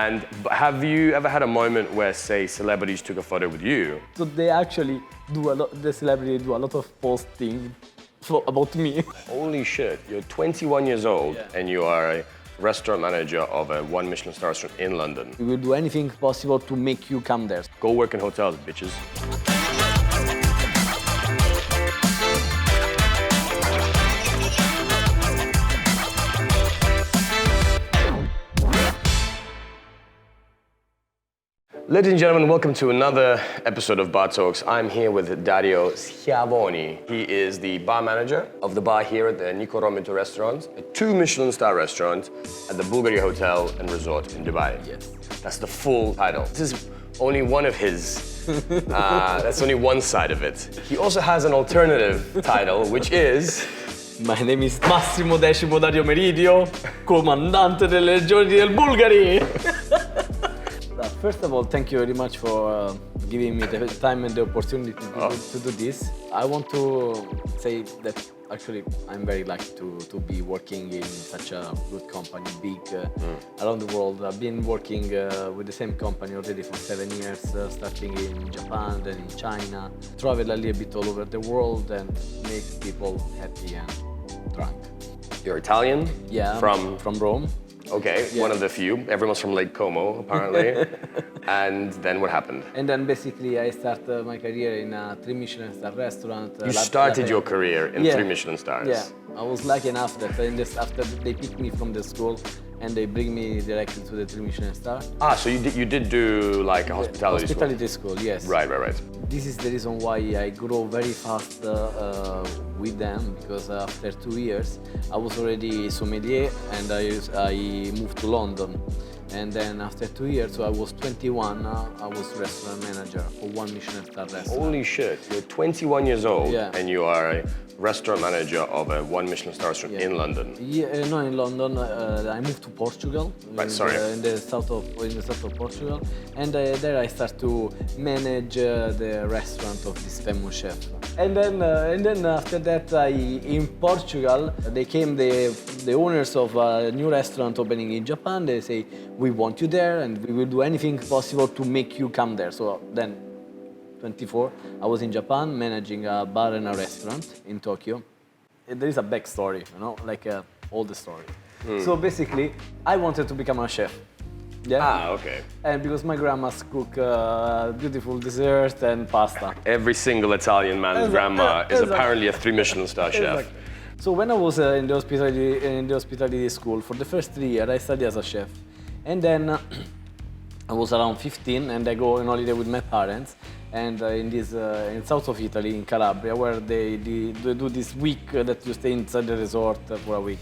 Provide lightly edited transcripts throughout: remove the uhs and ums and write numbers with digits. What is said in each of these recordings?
And have you ever had a moment where, say, celebrities took a photo with you? So they actually do a lot, the celebrity do a lot of posting about me. Holy shit, you're 21 years old and you are a restaurant manager of a one Michelin star restaurant in London. We will do anything possible to make you come there. Go work in hotels, bitches. Ladies and gentlemen, welcome to another episode of Bar Talks. I'm here with Dario Schiavoni. He is the bar manager of the bar here at the Nico Romito restaurant, a 2 Michelin star restaurant at the Bulgaria Hotel and Resort in Dubai. Yes. That's the full title. This is only one of his, that's only one side of it. He also has an alternative title, which is... My name is Massimo Decimo Dario Meridio, comandante delle legioni del Bulgari. First of all, thank you very much for giving me the time and the opportunity to do this. I want to say that actually I'm very lucky to be working in such a good company, big around the world. I've been working with the same company already for 7 years, starting in Japan, then in China. Travel a little bit all over the world and make people happy and drunk. You're Italian? Yeah, from Rome. Okay, one of the few. Everyone's from Lake Como, apparently. And then what happened? And then basically I started my career in a 3 Michelin star restaurant. You started your career in 3 Michelin stars? Yeah, I was lucky enough that after they picked me from the school and they bring me directly to the 3 Michelin star. Ah, so you did do like a hospitality school? Hospitality school, yes. Right. This is the reason why I grew very fast with them, because after 2 years I was already sommelier and I moved to London. And then after 2 years, so I was 21, I was restaurant manager for 1 Michelin star restaurant. Holy shit, you're 21 years old and you are a restaurant manager of a 1 Michelin star restaurant in London. Yeah, no, in London. I moved to Portugal. Right, sorry. In the south of Portugal, and there I start to manage the restaurant of this famous chef. And then after that, in Portugal, they came the owners of a new restaurant opening in Japan. They say, we want you there, and we will do anything possible to make you come there. So then, 24, I was in Japan managing a bar and a restaurant in Tokyo. There is a backstory, like all the story. So basically, I wanted to become a chef. Yeah. Ah, okay. And because my grandma's cook beautiful dessert and pasta. Every single Italian man's grandma is apparently a 3 Michelin star chef. Exactly. So when I was in the hospitality school, for the first 3 years, I studied as a chef. And then I was around 15 and I go on holiday with my parents. And in south of Italy, in Calabria, where they do this week that you stay inside the resort for a week.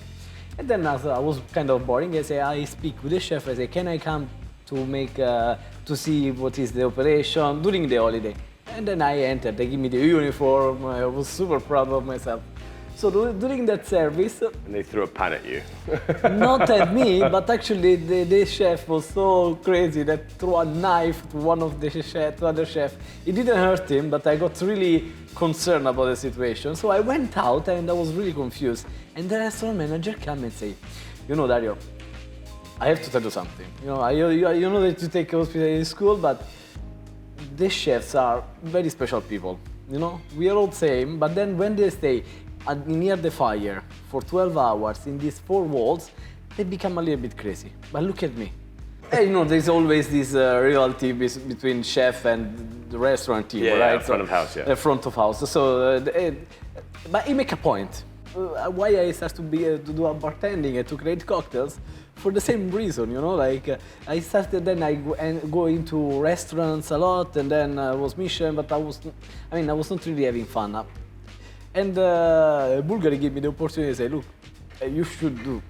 And then as I was kind of boring, I speak with the chef. I say, can I come to see what is the operation during the holiday? And then I entered. They give me the uniform. I was super proud of myself. So during that service... And they threw a pan at you. Not at me, but actually the chef was so crazy that threw a knife to one of the other chef. It didn't hurt him, but I got really concerned about the situation. So I went out and I was really confused. And the restaurant manager came and say, Dario, I have to tell you something. You know that you take hospitality school, but the chefs are very special people. We are all the same, but then when they stay near the fire for 12 hours in these 4 walls, they become a little bit crazy. But look at me. There's always this rivalry between chef and the restaurant team, right? Yeah, front of house, yeah. Front of house. So, but he make a point. Why I start to do a bartending and to create cocktails for the same reason, I started then I go into restaurants a lot, and then I was Michelin, but I was not really having fun. And Bulgari gave me the opportunity to say, look, you should do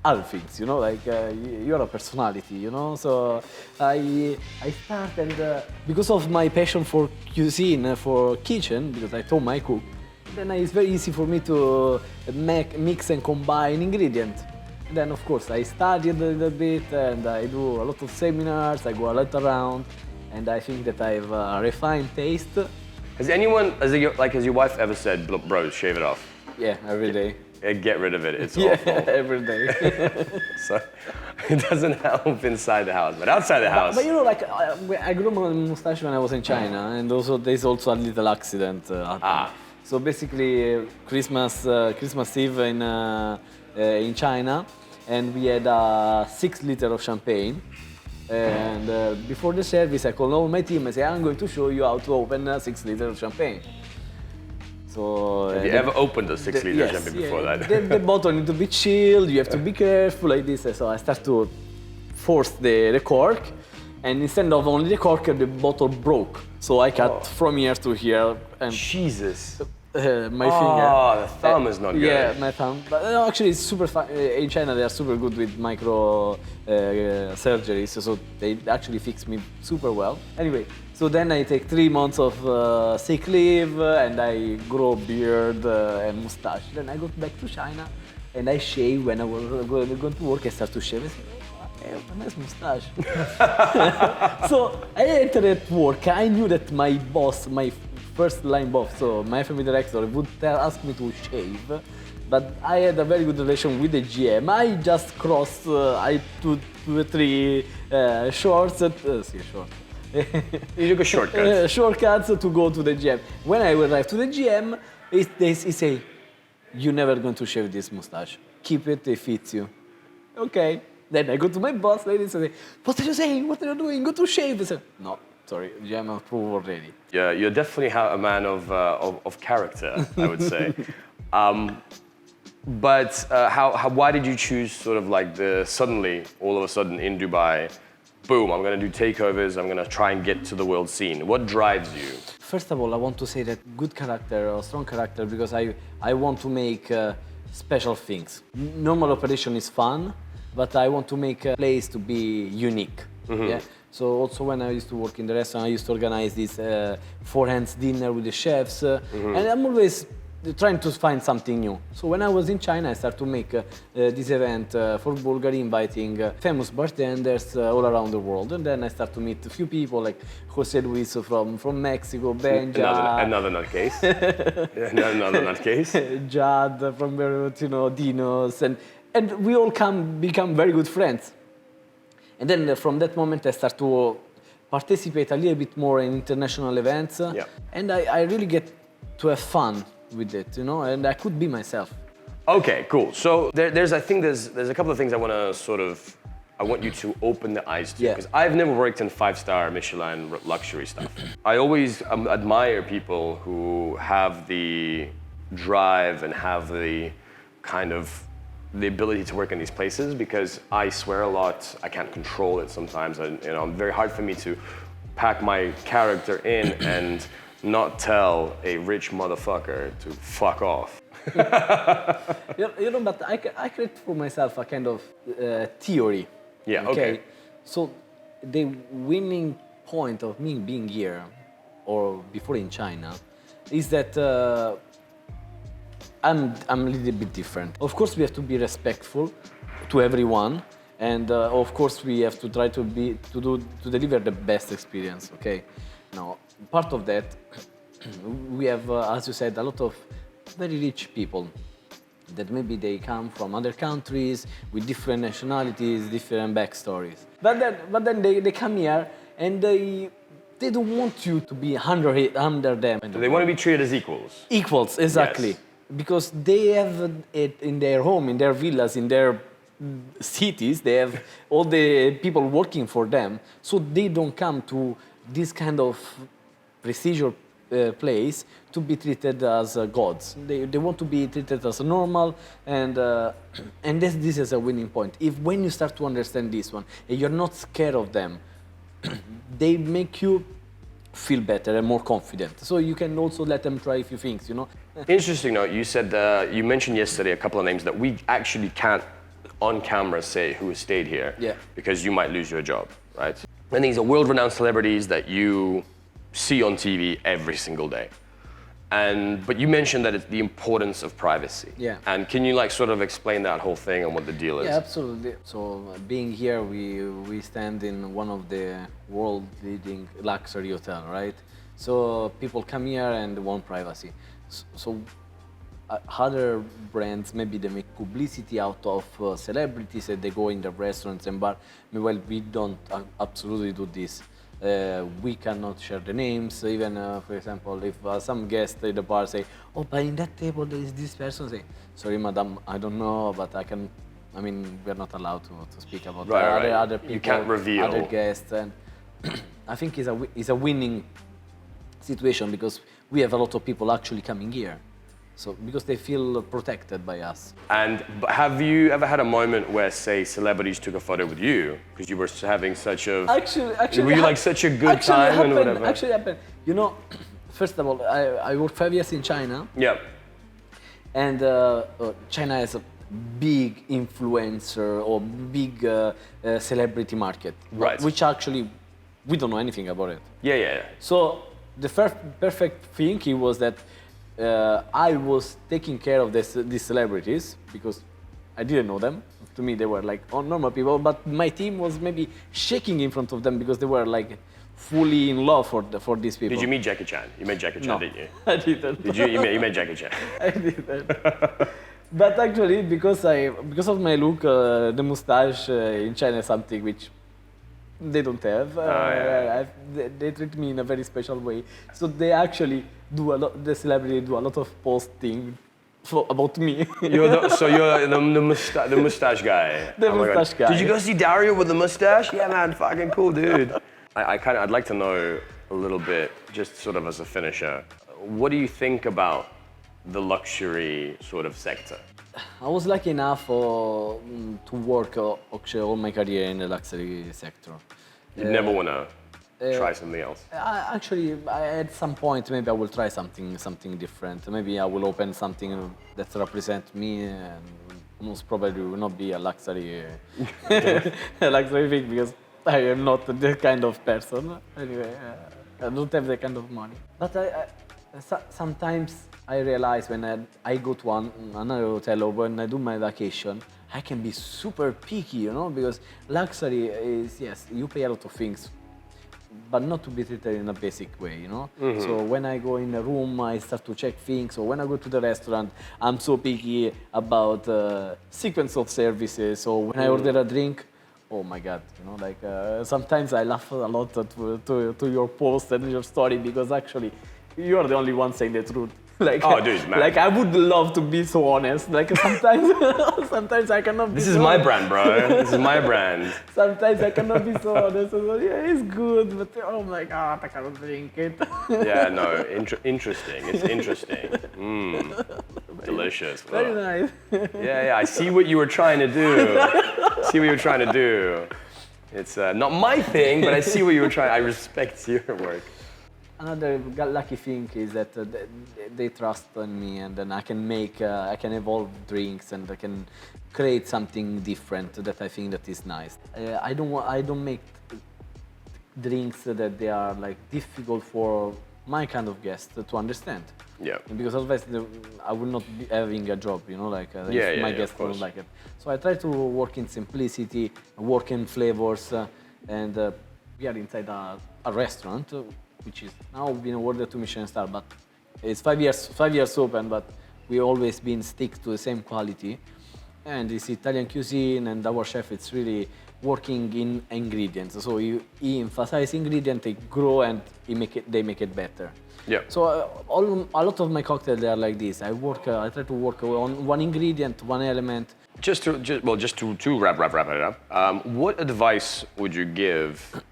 other things, you're a personality, So I start, and because of my passion for cuisine, for kitchen, because I told my cook, then it's very easy for me to mix and combine ingredients. And then, of course, I studied a little bit, and I do a lot of seminars, I go a lot around, and I think that I have a refined taste. Has your wife ever said, bro, shave it off? Yeah, every day. Get rid of it, it's yeah, awful. every day. So, It doesn't help inside the house, but outside the house. But you know, like I grew my mustache when I was in China, and also there's also a little accident happened. So basically, Christmas Eve in China, and we had 6 liters of champagne. And before the service, I called all my team and said, I'm going to show you how to open 6 liters of champagne. So, have you ever opened a 6 liter champagne before that? The bottle needs to be chilled, you have to be careful like this. So I start to force the cork, and instead of only the cork, the bottle broke. So I cut from here to here. And Jesus. My finger. Oh, the thumb is not good. Yeah, my thumb. But no, actually, it's super fun. In China, they are super good with micro surgeries, so they actually fix me super well. Anyway, so then I take 3 months of sick leave, and I grow beard and mustache. Then I go back to China, and I shave. When I was going to work, I start to shave. I say, I have a nice mustache. So I entered at work. I knew that my boss, my first line boss, so my family director, would ask me to shave, but I had a very good relation with the GM. I just crossed, I took 2 or 3 shorts. You took a shortcut. Shortcuts to go to the GM. When I arrived to the GM, he say, "You're never going to shave this mustache. Keep it, it fits you." Okay. Then I go to my boss, ladies, and say, "What are you saying? What are you doing? Go to shave." I said, "No. Sorry, GM approved already." Yeah, you're definitely a man of character, I would say. But why did you choose sort of like suddenly, all of a sudden in Dubai, boom, I'm gonna do takeovers, I'm gonna try and get to the world scene. What drives you? First of all, I want to say that good character or strong character, because I want to make special things. Normal operation is fun, but I want to make a place to be unique. Mm-hmm. Yeah? So also when I used to work in the restaurant, I used to organize this 4 hands dinner with the chefs, and I'm always trying to find something new. So when I was in China, I started to make this event for Bulgaria, inviting famous bartenders all around the world, and then I started to meet a few people like Jose Luis from Mexico, Benja, another nutcase, another nutcase, Jad from Beirut, Dinos, and we all become very good friends. And then from that moment, I start to participate a little bit more in international events, and I really get to have fun with it, and I could be myself. Okay, cool. So I think there's a couple of things I want you to open the eyes to, because I've never worked in 5-star Michelin luxury stuff. I always admire people who have the drive and have the kind of the ability to work in these places, because I swear a lot, I can't control it sometimes, and it's very hard for me to pack my character in and not tell a rich motherfucker to fuck off. But I create for myself a kind of theory. Yeah, okay. So the winning point of me being here, or before in China, is that I'm a little bit different. Of course, we have to be respectful to everyone, and of course, we have to try to deliver the best experience. Okay. Now, part of that, we have, as you said, a lot of very rich people that maybe they come from other countries with different nationalities, different backstories. But then they come here and they don't want you to be under them. So they want to be treated as equals. Equals, exactly. Yes. Because they have it in their home, in their villas, in their cities, they have all the people working for them, so they don't come to this kind of prestigious place to be treated as gods. They want to be treated as normal, and this is a winning point. When you start to understand this one, and you're not scared of them, they make you feel better and more confident. So you can also let them try a few things, Interesting note, you said, you mentioned yesterday a couple of names that we actually can't on camera say who has stayed here, because you might lose your job, right? And these are world-renowned celebrities that you see on TV every single day. But you mentioned that it's the importance of privacy. Yeah. And can you sort of explain that whole thing and what the deal is? Yeah, absolutely. So being here, we stand in one of the world-leading luxury hotel, right? So people come here and want privacy. So other brands, maybe they make publicity out of celebrities and they go in the restaurants and bar. Meanwhile, we don't absolutely do this. We cannot share the names. Even, for example, if some guest at the bar say, "Oh, but in that table there is this person," say, "Sorry, madam, I don't know, but I can." I mean, we're not allowed to speak about other people, you can't reveal. other guests, and I think it's a winning situation because we have a lot of people actually coming here. So because they feel protected by us. And have you ever had a moment where, say, celebrities took a photo with you because you were having such a were you like such a good time and whatever? Actually happened. You know, first of all, I worked 5 years in China. Yeah. And China has a big influencer or big celebrity market. Right. Which actually we don't know anything about it. Yeah. So the first perfect thing was that I was taking care of these celebrities because I didn't know them. To me, they were like normal people, but my team was maybe shaking in front of them because they were like fully in love for these people. Did you meet Jackie Chan? You met Jackie Chan, No, didn't you? I didn't. Did you? You met Jackie Chan. I didn't. But actually, because of my look, the moustache in China is something which they don't have. They treat me in a very special way. So they actually do a lot. The celebrity do a lot of posting about me. You're the mustache guy. The Oh my God. mustache guy. Did you go see Dario with the mustache? Yeah, man, fucking cool, dude. I'd like to know a little bit, just sort of as a finisher. What do you think about the luxury sort of sector? I was lucky enough to work actually all my career in the luxury sector. You never want to try something else? Actually, at some point, maybe I will try something different. Maybe I will open something that represents me, and most probably will not be a luxury, a luxury thing because I am not that kind of person. Anyway, I don't have that kind of money. But sometimes I realize when I go to another hotel or when I do my vacation, I can be super picky, you know, because luxury is, yes, you pay a lot of things, but not to be treated in a basic way, you know? Mm-hmm. So when I go in a room, I start to check things, or when I go to the restaurant, I'm so picky about sequence of services, or when I order a drink, oh my God, you know, like sometimes I laugh a lot to your post and your story because actually you are the only one saying the truth. Like, oh, dude, man. Like I would love to be so honest. Like sometimes I cannot be. This is my brand, bro. This is my brand. Sometimes I cannot be so honest. I was like, yeah, it's good, but oh my God, I cannot drink it. Yeah, no, interesting. It's interesting. Delicious. Very nice. Yeah. I see what you were trying to do. It's not my thing, but I see what you were trying. I respect your work. Another lucky thing is that they trust in me, and then I can evolve drinks, and I can create something different that I think that is nice. I don't make drinks that they are like difficult for my kind of guest to understand. Yeah. Because otherwise I would not be having a job, you know, like if my guests don't like it. So I try to work in simplicity, work in flavors, and we are inside a restaurant. Which is now been awarded to Michelin star, but it's 5 years open, but we always been stick to the same quality. And it's Italian cuisine, and our chef is really working in ingredients. So he emphasizes ingredients, they grow, and they make it better. Yeah. So a lot of my cocktails they are like this. I try to work on one ingredient, one element. Just to wrap it up. What advice would you give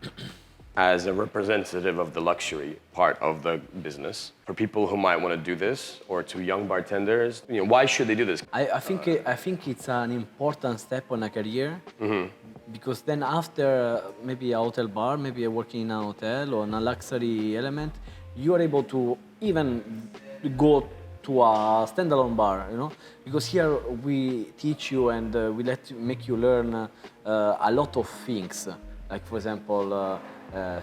as a representative of the luxury part of the business for people who might want to do this, or to young bartenders? You know, why should they do this? I think it's an important step on a career, because then after maybe a hotel bar, maybe working in a hotel or in a luxury element, you are able to even go to a standalone bar, you know, because here we teach you and we make you learn a lot of things, like for example.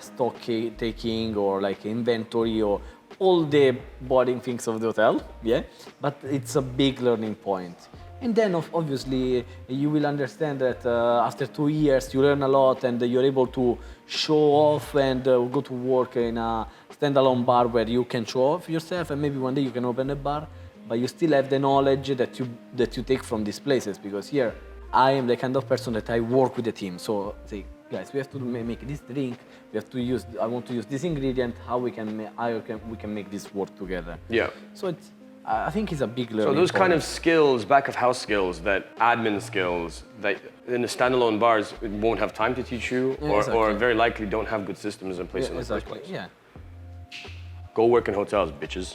Stock taking or like inventory or all the boring things of the hotel, yeah. But it's a big learning point. And then obviously you will understand that after 2 years you learn a lot and you're able to show off and go to work in a standalone bar where you can show off yourself, and maybe one day you can open a bar. but you still have the knowledge that you take from these places. Because here, I am the kind of person that I work with the team. So say, guys, we have to make this drink. We have to use. I want to use this ingredient. How we can make this work together. Yeah. So it's. I think it's a big learning. So those kind point. of skills, back of house skills, that admin skills, that in the standalone bars won't have time to teach you, Yeah, or exactly. very likely don't have good systems in place in the Exactly. first place. Yeah. Go work in hotels, bitches.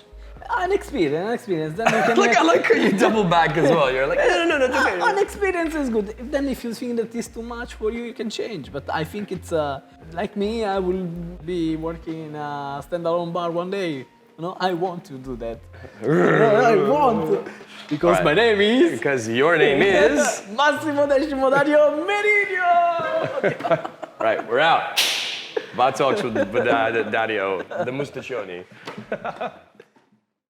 An experience. Then you can I like how you double back as well. You're like, no, it's okay. An experience is good. Then if you think that it's too much for you, you can change. But I think it's like me. I will be working in a standalone bar one day. You know, I want to do that. I want to. Because Right. my name is... Because your name is... Massimo Decimo Dario Meridio! Right, we're out. Bar Talks with Dario, the Mustachoni.